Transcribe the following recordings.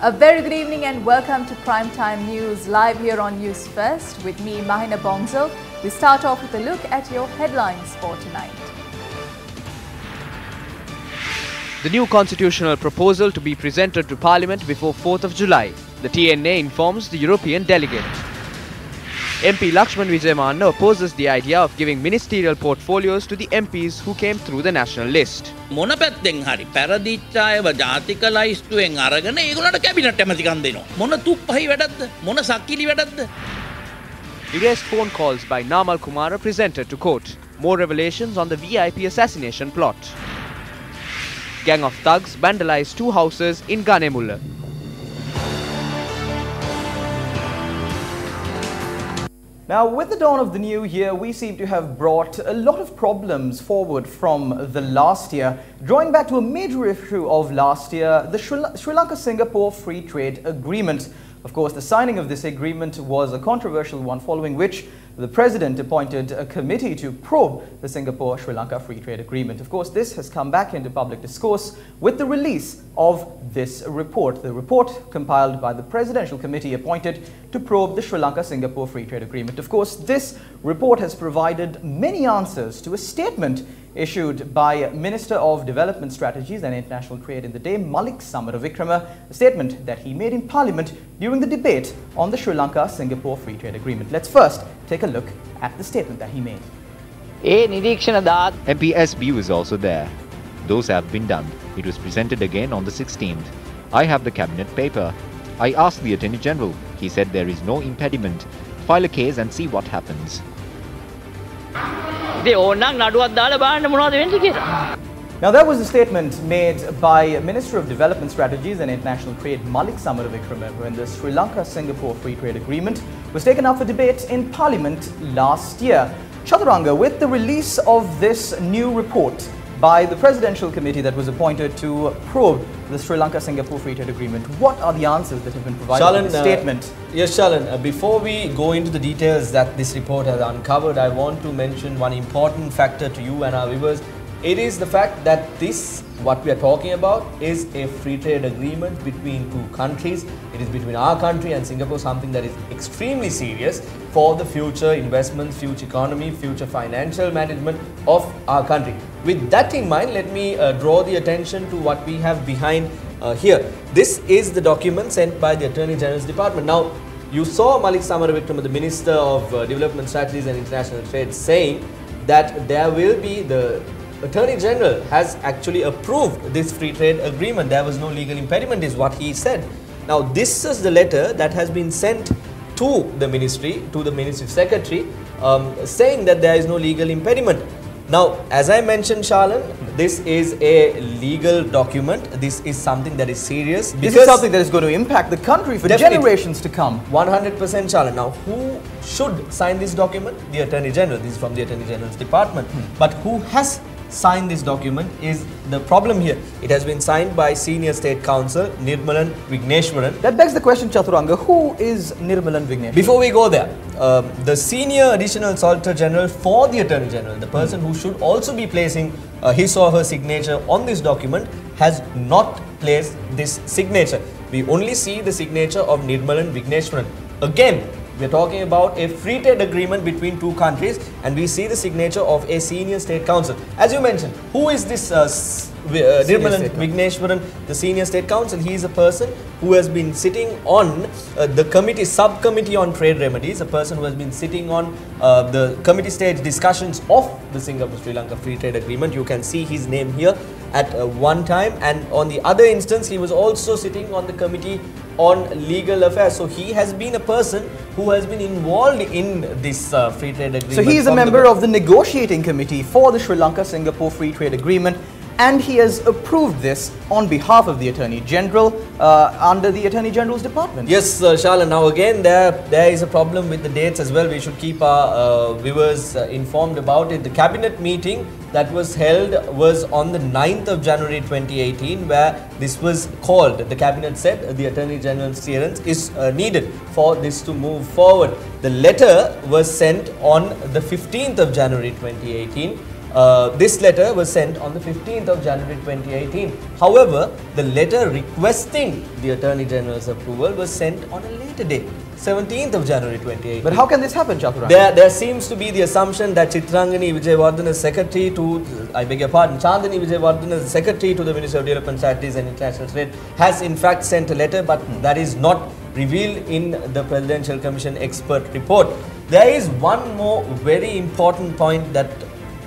A very good evening and welcome to Primetime News live here on Newsfirst with me, Mahina Bongzel. We start off with a look at your headlines for tonight. The new constitutional proposal to be presented to Parliament before 4th of July. The TNA informs the European delegate. MP Lakshman Vijayamanna opposes the idea of giving ministerial portfolios to the MPs who came through the national list. මොන පැත්තෙන් හරි පැරදිච්ච අයව ජාතික ලයිස්තුවෙන් අරගෙන ඒගොල්ලන්ට cabinet ඇමතිකම් දෙනවා. මොන තුප්පහයි වැඩක්ද? මොන සක්කිලි වැඩක්ද? Erased phone calls by Namal Kumara presented to court. More revelations on the VIP assassination plot. Gang of thugs vandalized 2 houses in Ganemulla. Now, with the dawn of the new year, we seem to have brought a lot of problems forward from the last year. Drawing back to a major issue of last year, the Sri Lanka-Singapore Free Trade Agreement. Of course, the signing of this agreement was a controversial one, following which the President appointed a committee to probe the Singapore-Sri Lanka Free Trade Agreement. Of course, this has come back into public discourse with the release of this report. The report compiled by the Presidential Committee appointed to probe the Sri Lanka-Singapore Free Trade Agreement. Of course, this report has provided many answers to a statement issued by Minister of Development Strategies and International Trade in the day, Malik Samaravikrama, a statement that he made in Parliament during the debate on the Sri Lanka-Singapore Free Trade Agreement. Let's first take a look at the statement that he made. MPSB was also there. Those have been done. It was presented again on the 16th. I have the cabinet paper. I asked the Attorney General. He said there is no impediment. File a case and see what happens. Now that was a statement made by Minister of Development Strategies and International Trade Malik Samaravikrama when the Sri Lanka-Singapore Free Trade Agreement was taken up for debate in Parliament last year. Chaturanga, with the release of this new report by the Presidential Committee that was appointed to probe the Sri Lanka-Singapore Free Trade Agreement, what are the answers that have been provided in the statement? Yes, Shalan, before we go into the details that this report has uncovered, I want to mention one important factor to you and our viewers. It is the fact that this, what we are talking about, is a free trade agreement between 2 countries. It is between our country and Singapore, something that is extremely serious for the future investments, future economy, future financial management of our country. With that in mind, let me draw the attention to what we have behind here. This is the document sent by the Attorney General's Department. Now, you saw Malik Samaravikrama, the Minister of Development Strategies and International Trade, saying that there will be the Attorney General has actually approved this free trade agreement. There was no legal impediment is what he said. Now this is the letter that has been sent to the ministry, to the Ministry Secretary, saying that there is no legal impediment. Now, as I mentioned, Shalan, this is a legal document. This is something that is serious. This is something that is going to impact the country for generations to come. 100%, Shalan. Now, who should sign this document? The Attorney General. This is from the Attorney General's Department. But who has signed this document is the problem here. It has been signed by Senior State Counsel Nirmalan Vigneshwaran. That begs the question, Chaturanga, who is Nirmalan Vigneshwaran? Before we go there, the Senior Additional Solicitor General for the Attorney General, the person who should also be placing his or her signature on this document, has not placed this signature. We only see the signature of Nirmalan Vigneshwaran. Again, we are talking about a free trade agreement between 2 countries, and we see the signature of a Senior State Counsel. As you mentioned, who is this Nirmalan Vigneshwaran, the Senior State Counsel? He is a person who has been sitting on the subcommittee on trade remedies, a person who has been sitting on the committee stage discussions of the Singapore-Sri Lanka Free Trade Agreement. You can see his name here at one time, and on the other instance, he was also sitting on the committee on legal affairs. So he has been a person who has been involved in this free trade agreement. So he is a member of the negotiating committee for the Sri Lanka-Singapore Free Trade Agreement, and he has approved this on behalf of the Attorney General under the Attorney General's Department. Yes, Shala. Now again, there is a problem with the dates as well. We should keep our viewers informed about it. The cabinet meeting that was held was on the 9th of January 2018, where this was called. The cabinet said the Attorney General's clearance is needed for this to move forward. The letter was sent on the 15th of January 2018. This letter was sent on the 15th of January 2018. However, the letter requesting the Attorney General's approval was sent on a later date, 17th of January 2018. But how can this happen, Chaturanga? There seems to be the assumption that Chitrangani Vijayawardhana's secretary to, Chandani Vijayawardhana's secretary to the Ministry of Development, Strategies and International Trade has in fact sent a letter, but that is not revealed in the Presidential Commission expert report. There is one more very important point that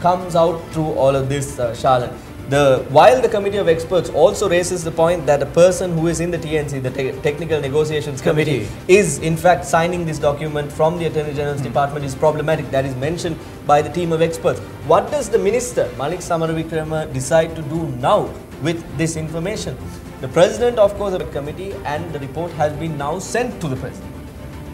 comes out through all of this, Shalan. While the Committee of Experts also raises the point that a person who is in the TNC, the Technical Negotiations Committee, is in fact signing this document from the Attorney General's Department is problematic. That is mentioned by the team of experts. What does the Minister, Malik Samaravikrama, decide to do now with this information? The President, of course, of the committee, and the report has been now sent to the President.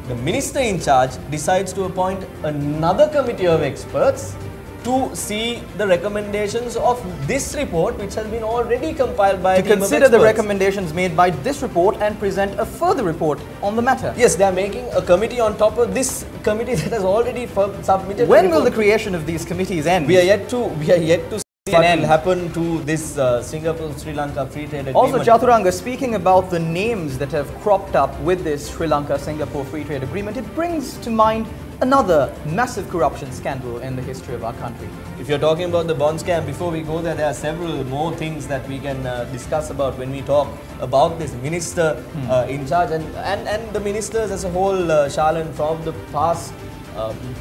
The Minister in charge decides to appoint another committee of experts to see the recommendations of this report, which has been already compiled by a team of experts. To consider the recommendations made by this report and present a further report on the matter. Yes, they are making a committee on top of this committee that has already submitted. When will the creation of these committees end? We are yet to see what will happen to this Singapore-Sri Lanka free trade agreement. Also, Chaturanga, speaking about the names that have cropped up with this Sri Lanka-Singapore free trade agreement, it brings to mind another massive corruption scandal in the history of our country. If you're talking about the bond scam, before we go there are several more things that we can discuss about when we talk about this minister in charge and the ministers as a whole, Shalan, from the past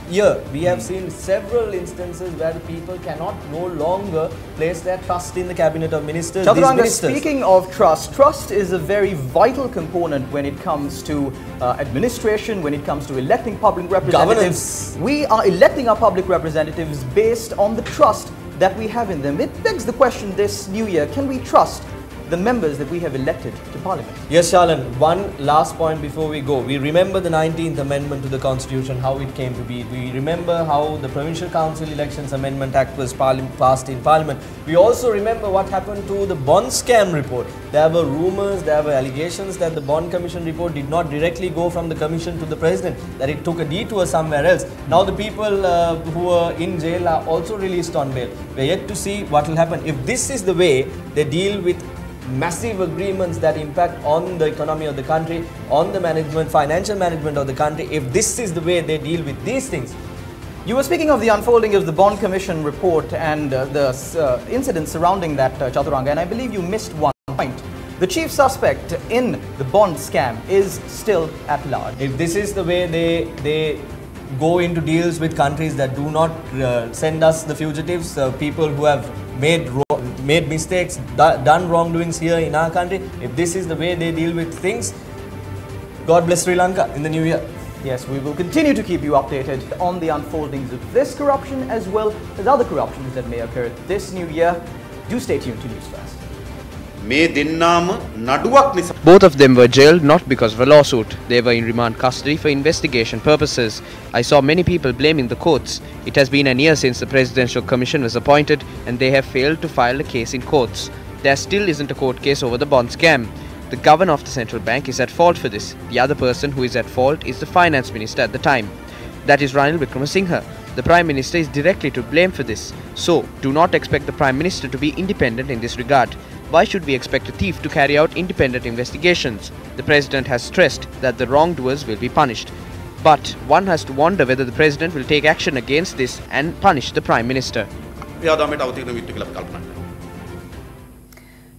year. We have seen several instances where the people cannot no longer place their trust in the cabinet of ministers. Chaturanga, speaking of trust is a very vital component when it comes to administration, when it comes to electing public representatives. Governance. We are electing our public representatives based on the trust that we have in them. It begs the question this new year, can we trust the members that we have elected to Parliament? Yes, Shalan, one last point before we go. We remember the 19th Amendment to the Constitution, how it came to be. We remember how the Provincial Council Elections Amendment Act was passed in Parliament. We also remember what happened to the bond scam report. There were rumours, there were allegations that the Bond Commission report did not directly go from the Commission to the President, that it took a detour somewhere else. Now the people who were in jail are also released on bail. We are yet to see what will happen. If this is the way they deal with massive agreements that impact on the economy of the country, on the management, financial management of the country, if this is the way they deal with these things. You were speaking of the unfolding of the Bond Commission report and the incidents surrounding that, Chaturanga, and I believe you missed one point. The chief suspect in the bond scam is still at large. If this is the way they go into deals with countries that do not send us the fugitives, people who have made mistakes, done wrongdoings here in our country, if this is the way they deal with things, God bless Sri Lanka in the new year. Yes, we will continue to keep you updated on the unfoldings of this corruption as well as other corruptions that may occur this new year. Do stay tuned to News First. Both of them were jailed not because of a lawsuit. They were in remand custody for investigation purposes. I saw many people blaming the courts. It has been a year since the Presidential Commission was appointed and they have failed to file a case in courts. There still isn't a court case over the bond scam. The governor of the central bank is at fault for this. The other person who is at fault is the finance minister at the time. That is Ranil Wickremesinghe. The Prime Minister is directly to blame for this. So, do not expect the Prime Minister to be independent in this regard. Why should we expect a thief to carry out independent investigations? The President has stressed that the wrongdoers will be punished. But one has to wonder whether the President will take action against this and punish the Prime Minister.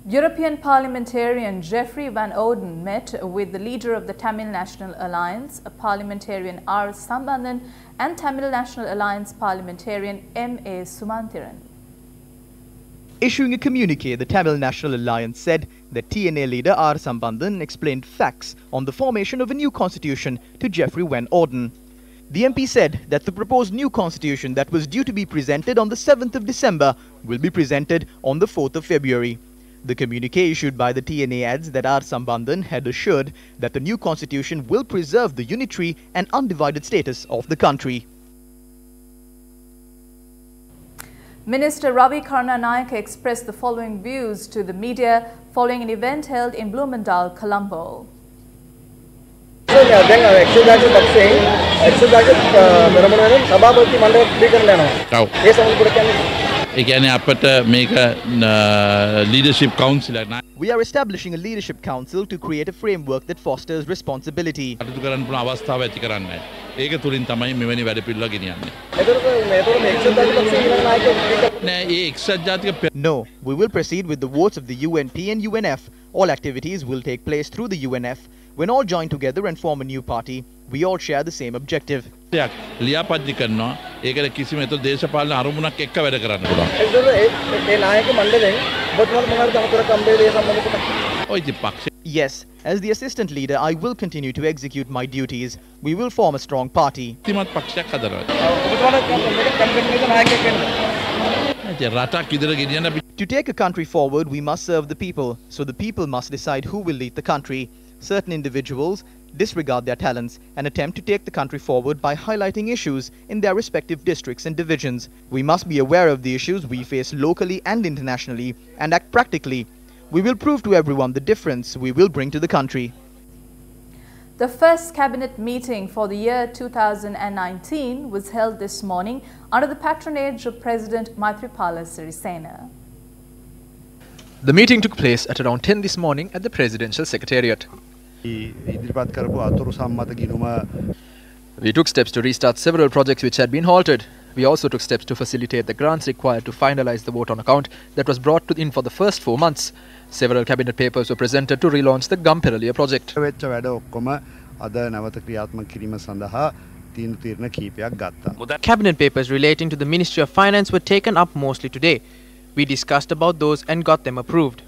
European Parliamentarian Geoffrey Van Orden met with the leader of the Tamil National Alliance, Parliamentarian R. Sambandhan, and Tamil National Alliance Parliamentarian M.A. Sumanthiran. Issuing a communique, the Tamil National Alliance said that TNA leader R. Sambandhan explained facts on the formation of a new constitution to Geoffrey Van Orden. The MP said that the proposed new constitution that was due to be presented on the 7th of December will be presented on the 4th of February. The communique issued by the TNA adds that R. Sambandhan had assured that the new constitution will preserve the unitary and undivided status of the country. Minister Ravi Karnanayake expressed the following views to the media following an event held in Bloomendal, Colombo. ඒ කියන්නේ අපට මේක leadership council එකක් We are establishing a leadership council to create a framework that fosters responsibility. කටයුතු කරන්න පුළුවන් අවස්ථාව ඇති කරන්නයි. ඒක තුලින් තමයි මෙවැනි වැඩපිළිවෙල ගෙනියන්නේ. නෑ ඒ එක්සත් ජාතික No, we will proceed with the votes of the UNP and UNF. All activities will take place through the UNF. When all join together and form a new party, we all share the same objective. ලියාපදිංචි කරනවා. ඒකට කිසිම ඒතෝ දේශපාලන අරමුණක් එක්ක වැඩ කරන්න පුළුවන්. Yes, as the assistant leader, I will continue to execute my duties. We will form a strong party. තිමත් පක්ෂයක් හදනවා. රටක් ඉදිරියට ගෙනියන්න To take a country forward, we must serve the people. So the people must decide who will lead the country. Certain individuals disregard their talents and attempt to take the country forward by highlighting issues in their respective districts and divisions. We must be aware of the issues we face locally and internationally and act practically. We will prove to everyone the difference we will bring to the country. The first cabinet meeting for the year 2019 was held this morning under the patronage of President Maithripala Sirisena. The meeting took place at around 10 this morning at the Presidential Secretariat. We took steps to restart several projects which had been halted. We also took steps to facilitate the grants required to finalize the vote on account that was brought in for the first 4 months. Several cabinet papers were presented to relaunch the Gamperaliya project. Cabinet papers relating to the Ministry of Finance were taken up mostly today. We discussed about those and got them approved.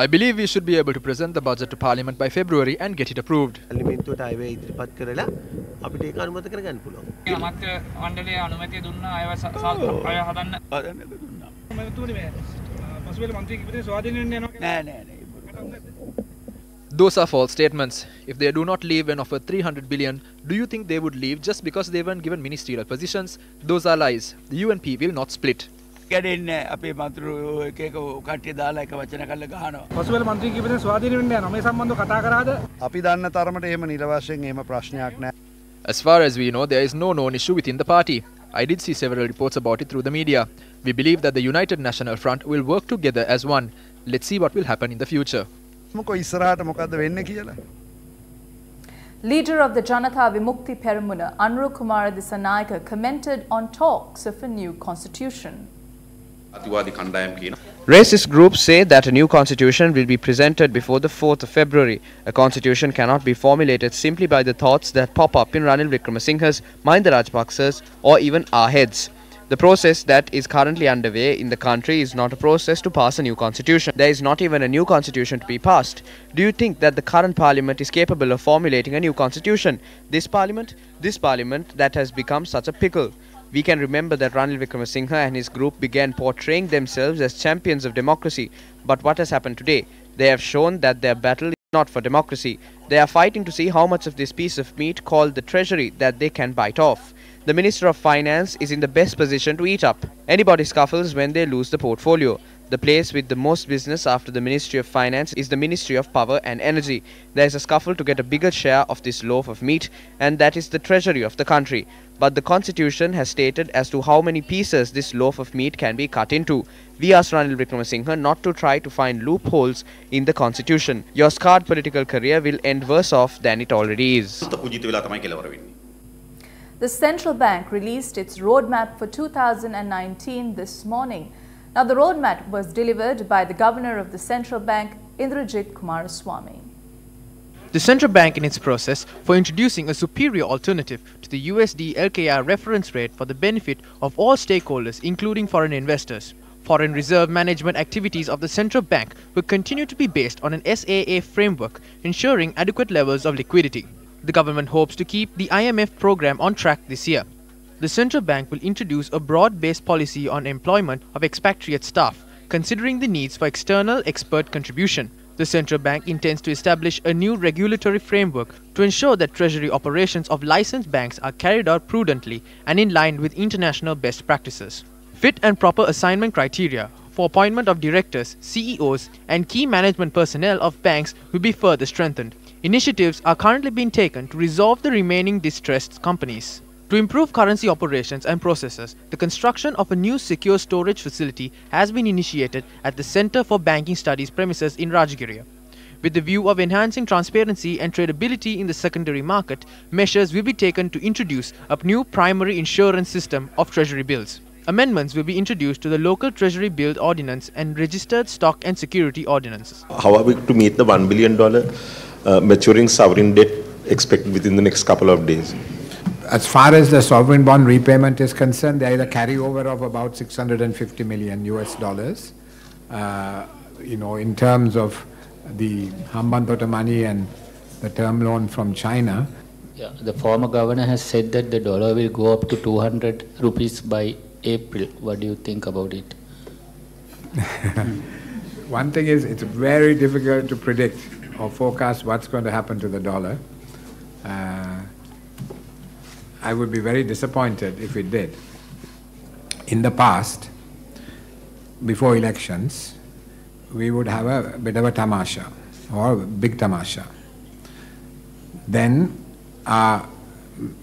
I believe we should be able to present the budget to Parliament by February and get it approved. Those are false statements. If they do not leave when offered 300 billion, do you think they would leave just because they weren't given ministerial positions? Those are lies. The UNP will not split. As far as we know, there is no known issue within the party. I did see several reports about it through the media. We believe that the United National Front will work together as one. Let's see what will happen in the future. Leader of the Janatha Vimukti Peramuna, Anuru Kumara Dissanayake, commented on talks of a new constitution. Racist groups say that a new constitution will be presented before the 4th of February. A constitution cannot be formulated simply by the thoughts that pop up in Ranil Wickremesinghe's, Mahinda Rajapaksa's or even our heads. The process that is currently underway in the country is not a process to pass a new constitution. There is not even a new constitution to be passed. Do you think that the current parliament is capable of formulating a new constitution? This parliament that has become such a pickle. We can remember that Ranil Wickremesinghe and his group began portraying themselves as champions of democracy. But what has happened today? They have shown that their battle is not for democracy. They are fighting to see how much of this piece of meat called the treasury that they can bite off. The Minister of Finance is in the best position to eat up. Anybody scuffles when they lose the portfolio. The place with the most business after the Ministry of Finance is the Ministry of Power and Energy. There is a scuffle to get a bigger share of this loaf of meat, and that is the treasury of the country. But the constitution has stated as to how many pieces this loaf of meat can be cut into. We ask Ranil Wickremesinghe not to try to find loopholes in the constitution. Your scarred political career will end worse off than it already is. The central bank released its roadmap for 2019 this morning. Now, the roadmap was delivered by the Governor of the Central Bank, Indrajit Kumaraswamy. The central bank in its process for introducing a superior alternative to the USD/LKR reference rate for the benefit of all stakeholders, including foreign investors. Foreign reserve management activities of the central bank will continue to be based on an SAA framework, ensuring adequate levels of liquidity. The government hopes to keep the IMF program on track this year. The central bank will introduce a broad-based policy on employment of expatriate staff, considering the needs for external expert contribution. The central bank intends to establish a new regulatory framework to ensure that treasury operations of licensed banks are carried out prudently and in line with international best practices. Fit and proper assignment criteria for appointment of directors, CEOs, and key management personnel of banks will be further strengthened. Initiatives are currently being taken to resolve the remaining distressed companies. To improve currency operations and processes, the construction of a new secure storage facility has been initiated at the Centre for Banking Studies premises in Rajagiriya. With the view of enhancing transparency and tradability in the secondary market, measures will be taken to introduce a new primary insurance system of treasury bills. Amendments will be introduced to the local treasury bill ordinance and registered stock and security ordinances. How are we to meet the $1 billion maturing sovereign debt expected within the next couple of days? As far as the sovereign bond repayment is concerned, there is a carryover of about $650 million US dollars. In terms of the Hambantota money and the term loan from China. Yeah, the former governor has said that the dollar will go up to 200 rupees by April. What do you think about it? One thing is, it's very difficult to predict or forecast what's going to happen to the dollar. I would be very disappointed if it did. In the past, before elections, we would have a bit of a tamasha, or a big tamasha. Then our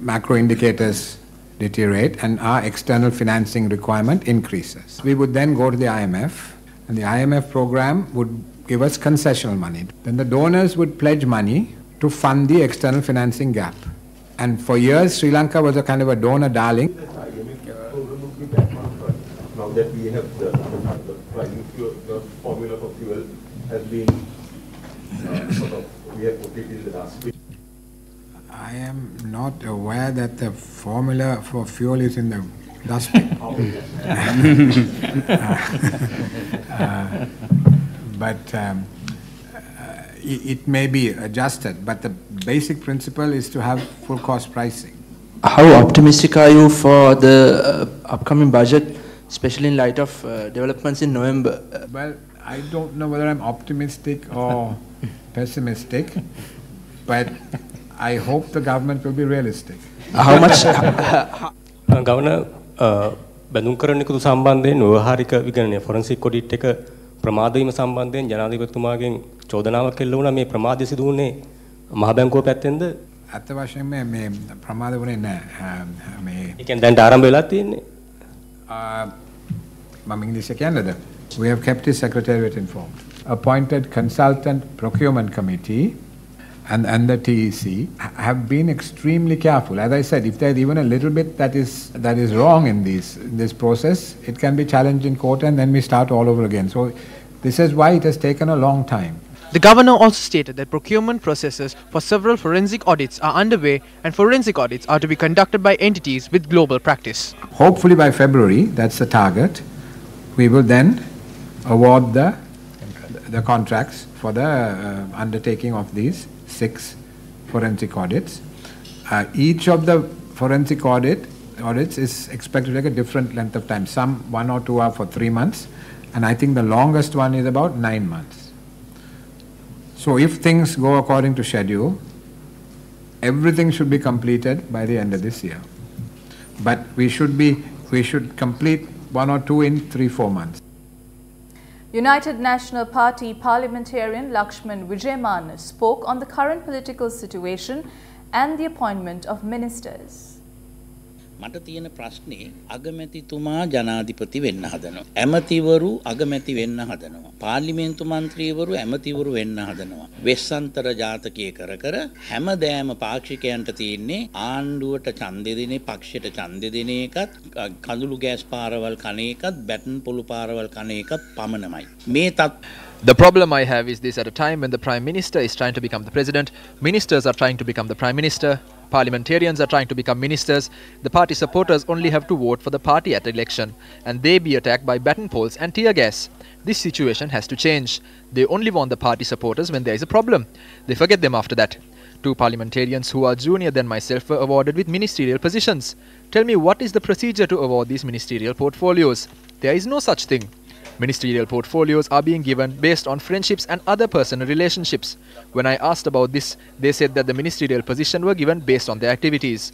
macro indicators deteriorate and our external financing requirement increases. We would then go to the IMF, and the IMF program would give us concessional money. Then the donors would pledge money to fund the external financing gap. And for years, Sri Lanka was a kind of a donor darling. Now that we have the formula for fuel has been we have put it in the last week. I am not aware that the formula for fuel is in the dustbin. It may be adjusted, but the basic principle is to have full cost pricing. How optimistic are you for the upcoming budget, especially in light of developments in November? Well, I don't know whether I'm optimistic or pessimistic, but I hope the government will be realistic. How much? Governor, බැඳුම් කරන්නෙකුතු සම්බන්ධයෙන් ව්‍යවහාරික විගණනය forensic audit එක ප්‍රමාද වීම සම්බන්ධයෙන් ජනාධිපතිතුමාගෙන් චෝදනාවක් එල්ල වුණා මේ ප්‍රමාදය සිදු වුණේ මහ බැංකුව පැත්තෙන්ද? අත වශයෙන්ම මේ ප්‍රමාද වුණේ නැහැ. මේ ඒ කියන්නේ දැන් ආරම්භ වෙලා තියෙන්නේ. මම ඉංග්‍රීසි කියන්නද? We have kept the Secretariat informed. Appointed consultant procurement committee and the TEC have been extremely careful. As I said, if there's even a little bit that is wrong in this process, it can be challenged in court and then we start all over again. So this is why it has taken a long time. The governor also stated that procurement processes for several forensic audits are underway and forensic audits are to be conducted by entities with global practice. Hopefully by February, that's the target, we will then award the contracts for the undertaking of these 6 forensic audits. Each of the forensic audits is expected to take a different length of time. Some 1 or 2 are for 3 months, and I think the longest one is about 9 months. So if things go according to schedule, everything should be completed by the end of this year. But we should complete 1 or 2 in 3-4 months. United National Party parliamentarian Lakshman Wijeman spoke on the current political situation and the appointment of ministers. මට තියෙන ප්‍රශ්නේ අගමැතිතුමා ජනාධිපති වෙන්න හදනවා. ඇමතිවරු අගමැති වෙන්න හදනවා. පාර්ලිමේන්තු මන්ත්‍රීවරු ඇමතිවරු වෙන්න හදනවා. වෙස්සන්තර ජාතකයේ කර හැමදෑම පාක්ෂිකයන්ට තියෙන්නේ ආණ්ඩුවට ඡන්දෙ දෙන පක්ෂයට ඡන්දෙ දෙන එකත් කඳුළු ගෑස් පාරවල් කන එකත් බැටන් පොළු පාරවල් කන එකත් පමණමයි. මේ The problem I have is this: at a time when the Prime Minister is trying to become the President, ministers are trying to become the Prime Minister, parliamentarians are trying to become ministers, the party supporters only have to vote for the party at election, and they be attacked by baton poles and tear gas. This situation has to change. They only want the party supporters when there is a problem. They forget them after that. 2 parliamentarians who are junior than myself were awarded with ministerial positions. Tell me, what is the procedure to award these ministerial portfolios? There is no such thing. Ministerial portfolios are being given based on friendships and other personal relationships. When I asked about this, they said that the ministerial position were given based on their activities.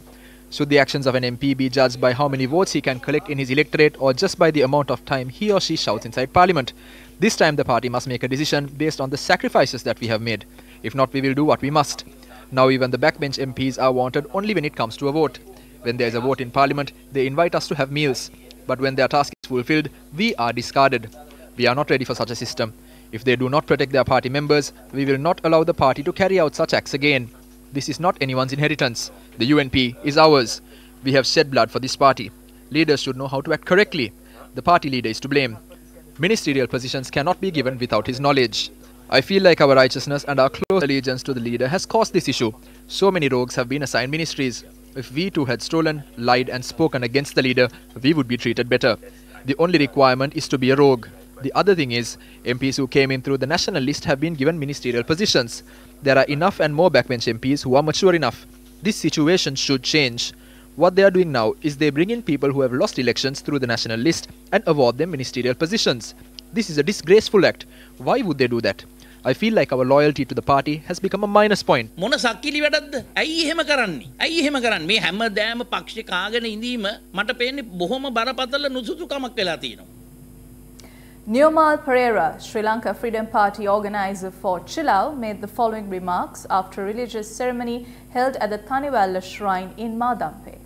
Should the actions of an MP be judged by how many votes he can collect in his electorate or just by the amount of time he or she shouts inside Parliament? This time the party must make a decision based on the sacrifices that we have made. If not, we will do what we must. Now even the backbench MPs are wanted only when it comes to a vote. When there is a vote in Parliament, they invite us to have meals. But when their task is fulfilled, we are discarded. We are not ready for such a system. If they do not protect their party members, we will not allow the party to carry out such acts again. This is not anyone's inheritance. The UNP is ours. We have shed blood for this party. Leaders should know how to act correctly. The party leader is to blame. Ministerial positions cannot be given without his knowledge. I feel like our righteousness and our close allegiance to the leader has caused this issue. So many rogues have been assigned ministries. If we too had stolen, lied and spoken against the leader, we would be treated better. The only requirement is to be a rogue. The other thing is, MPs who came in through the national list have been given ministerial positions. There are enough and more backbench MPs who are mature enough. This situation should change. What they are doing now is they bring in people who have lost elections through the national list and award them ministerial positions. This is a disgraceful act. Why would they do that? I feel like our loyalty to the party has become a minus point. මොන සක්කිලි වැඩක්ද? ඇයි එහෙම කරන්නේ? ඇයි එහෙම කරන්නේ? මේ හැමදාම පක්ෂේ කාගෙන ඉඳීම මට පේන්නේ බොහොම බරපතල නුසුසුකමක් වෙලා තියෙනවා. Newmal Pereira, Sri Lanka Freedom Party organizer for Chilau, made the following remarks after a religious ceremony held at the Thaniwalla Shrine in Madampe.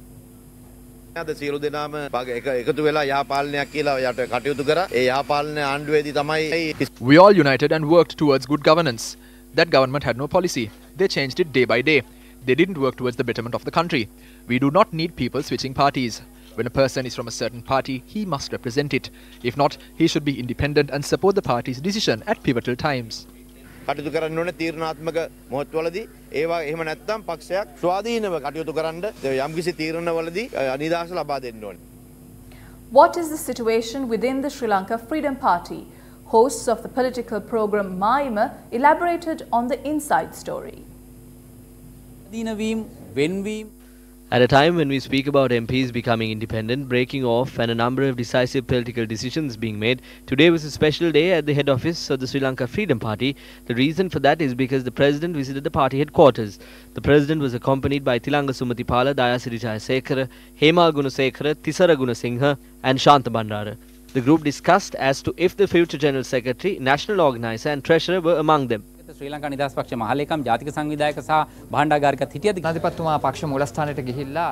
We all united and worked towards good governance. That government had no policy. They changed it day by day. They didn't work towards the betterment of the country. We do not need people switching parties. When a person is from a certain party, he must represent it. If not, he should be independent and support the party's decision at pivotal times. කටයුතු කරන්න ඕනේ තීරණාත්මක මොහොත්වලදී ඒවා එහෙම නැත්නම් පක්ෂයක් ස්වාධීනව කටයුතු කරන්න යම්කිසි තීරණවලදී නිදහස ලබා දෙන්න ඕනේ. What is the situation within the Sri Lanka Freedom Party? Hosts of the political program Maima elaborated on the inside story. At a time when we speak about MPs becoming independent, breaking off and a number of decisive political decisions being made, today was a special day at the head office of the Sri Lanka Freedom Party. The reason for that is because the President visited the party headquarters. The President was accompanied by Tilanga Sumatipala, Dayasiri Jayasekara, Hema Gunasekara, Tisara Gunasinghe and Shanta Bandara. The group discussed as to if the future General Secretary, National Organizer and Treasurer were among them. ශ්‍රී ලංකා නිදහස් පක්ෂ මහලේකම් ජාතික සංවිධායක සහ භාණ්ඩාගාරිකත් හිටියද අධිපතිතුමා පක්ෂ මූලස්ථානයට ගිහිල්ලා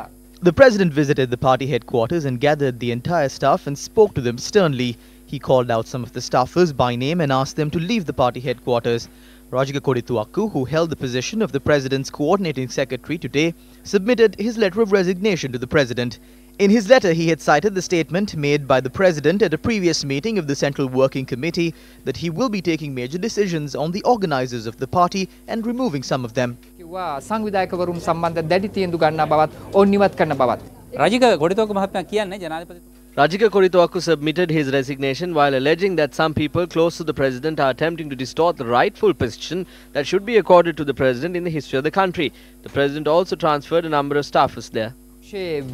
The president visited the party headquarters and gathered the entire staff and spoke to them sternly. He called out some of the staffers by name and asked them to leave the party headquarters. Rajika Kodituaku, who held the position of the president's coordinating secretary today, submitted his letter of resignation to the president. In his letter, he had cited the statement made by the president at a previous meeting of the Central Working Committee that he will be taking major decisions on the organizers of the party and removing some of them. සංවිධායකවරුන් සම්බන්ධ දැඩි තීන්දුව ගන්නා බවත් ඔවුන් ඉවත් කරන බවත් රාජික ගොඩිතෝක මහත්මයා කියන්නේ ජනාධිපති Rajika Kodituaku submitted his resignation while alleging that some people close to the president are attempting to distort the rightful position that should be accorded to the president in the history of the country. The president also transferred a number of staffers there.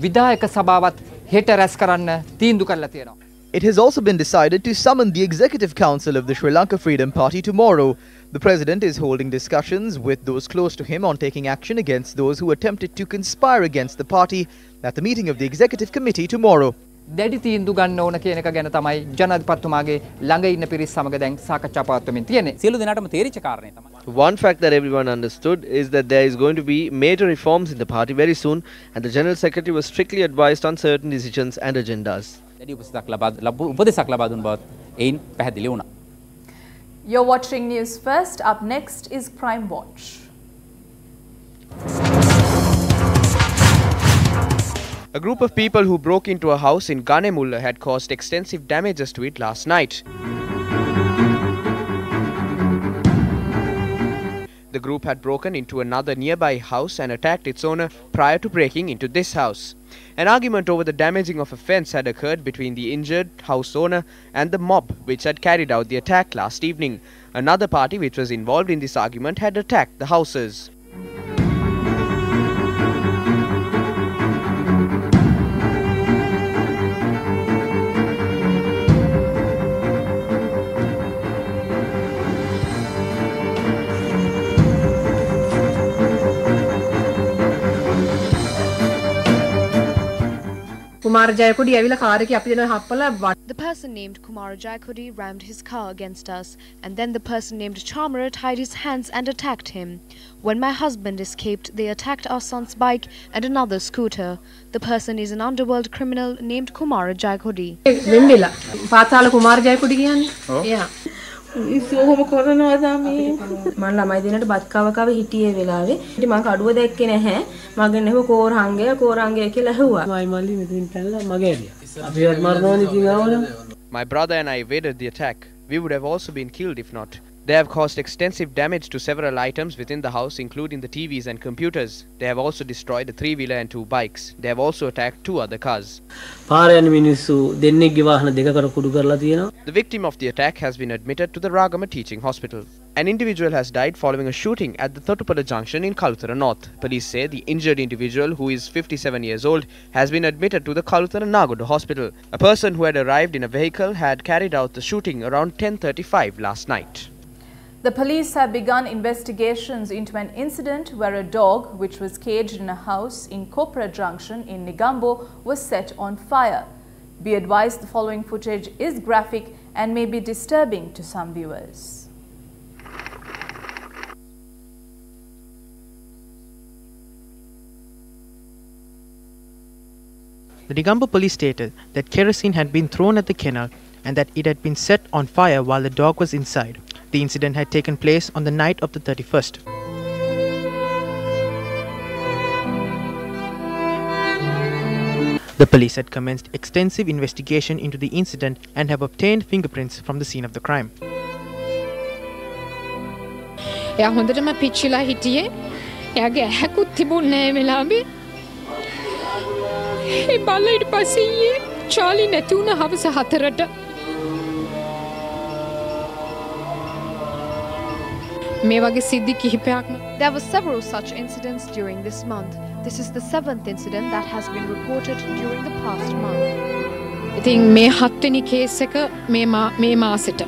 විධායක සභාවත් හෙට රැස් කරන්න තීන්දුව කරලා තියෙනවා. It has also been decided to summon the Executive Council of the Sri Lanka Freedom Party tomorrow. The president is holding discussions with those close to him on taking action against those who attempted to conspire against the party at the meeting of the Executive Committee tomorrow. දැඩි තීන්දුව ගන්න ඕන කියන එක ගැන තමයි ජනාධිපතිතුමාගේ ළඟ ඉන්න පිරිස් සමග දැන් සාකච්ඡා පවත්වමින් තියෙන්නේ. සියලු දෙනාටම තේරිච්ච කාරණේ තමයි. One fact that everyone understood is that there is going to be major reforms in the party very soon, and the General Secretary was strictly advised on certain decisions and agendas. දැඩි උපදෙසක් ලබා දුන් බවත් එයින් පැහැදිලි වුණා. You're watching News First. Up next is Crime Watch. A group of people who broke into a house in Ganemulla had caused extensive damages to it last night. The group had broken into another nearby house and attacked its owner prior to breaking into this house. An argument over the damaging of a fence had occurred between the injured house owner and the mob which had carried out the attack last evening. Another party which was involved in this argument had attacked the houses. The person named Kumar Jayakodi rammed his car against us, and then the person named Chamara tied his hands and attacked him. When my husband escaped, they attacked our son's bike and another scooter. The person is an underworld criminal named Kumar Jayakodi. ඉස්සෝම කරනවා මේ මම ළමයි දිනට බත් කව හිටියේ වෙලාවේ ඉතින් මම කඩුව දැක්කේ නැහැ මගෙන් එහෙම කෝරංගය කියලා ඇහුවා මයි මල්ලි මෙතෙන් පැනලා මගේ ඇරියා අපි මරනවනේ ඉතින් ආවනම් My brother and I evaded the attack. We would have also been killed if not. They have caused extensive damage to several items within the house, including the TVs and computers. They have also destroyed a 3-wheeler and 2 bikes. They have also attacked 2 other cars. The victim of the attack has been admitted to the Ragama Teaching Hospital. An individual has died following a shooting at the Thotupada junction in Kalutara North. Police say the injured individual, who is 57 years old, has been admitted to the Kalutara Nagoda Hospital. A person who had arrived in a vehicle had carried out the shooting around 10:35 last night. The police have begun investigations into an incident where a dog, which was caged in a house in Kopra Junction in Nigambo, was set on fire. Be advised, the following footage is graphic and may be disturbing to some viewers. The Nigambo police stated that kerosene had been thrown at the kennel and that it had been set on fire while the dog was inside. The incident had taken place on the night of the 31st. The police had commenced extensive investigation into the incident and have obtained fingerprints from the scene of the crime. එයා හොඳටම පිච්චිලා හිටියේ. එයාගේ ඇහැකුත් තිබුණේ නැහැ වෙලාවේ. ඒ බල්ලා ඊට පස්සේ ඊයේ චාලි නැති වුණා හවස 4ට. මේ වගේ සිද්ධි කිහිපයක්ම. There were several such incidents during this month. This is the 7th incident that has been reported during the past month. ඉතින් මේ 7 වෙනි කේස් එක මේ මාසෙට.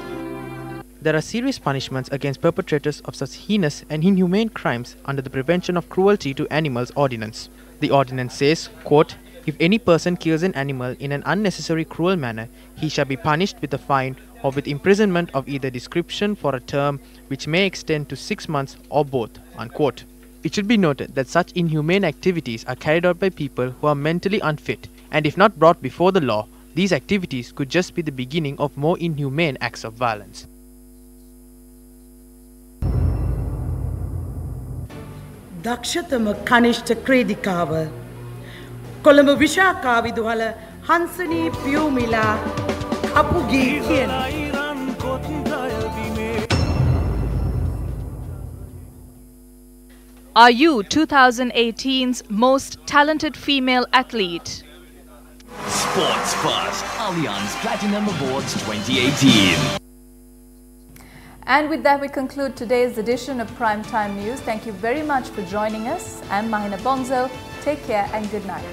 There are serious punishments against perpetrators of such heinous and inhumane crimes under the Prevention of Cruelty to Animals Ordinance. The ordinance says, quote, "If any person kills an animal in an unnecessary cruel manner, he shall be punished with a fine or with imprisonment of either description for a term which may extend to 6 months or both," unquote. It should be noted that such inhumane activities are carried out by people who are mentally unfit, and if not brought before the law, these activities could just be the beginning of more inhumane acts of violence. දක්ෂතම කනිෂ්ඨ ක්‍රීඩිකාව Colombo Visakha විදුහල හංසනී පියුමිලා අපුගී කියන Are you 2018's most talented female athlete? Sports First Allianz Platinum Awards 2018. And with that, we conclude today's edition of Primetime News. Thank you very much for joining us. I'm Mahina Bonzo. Take care and good night.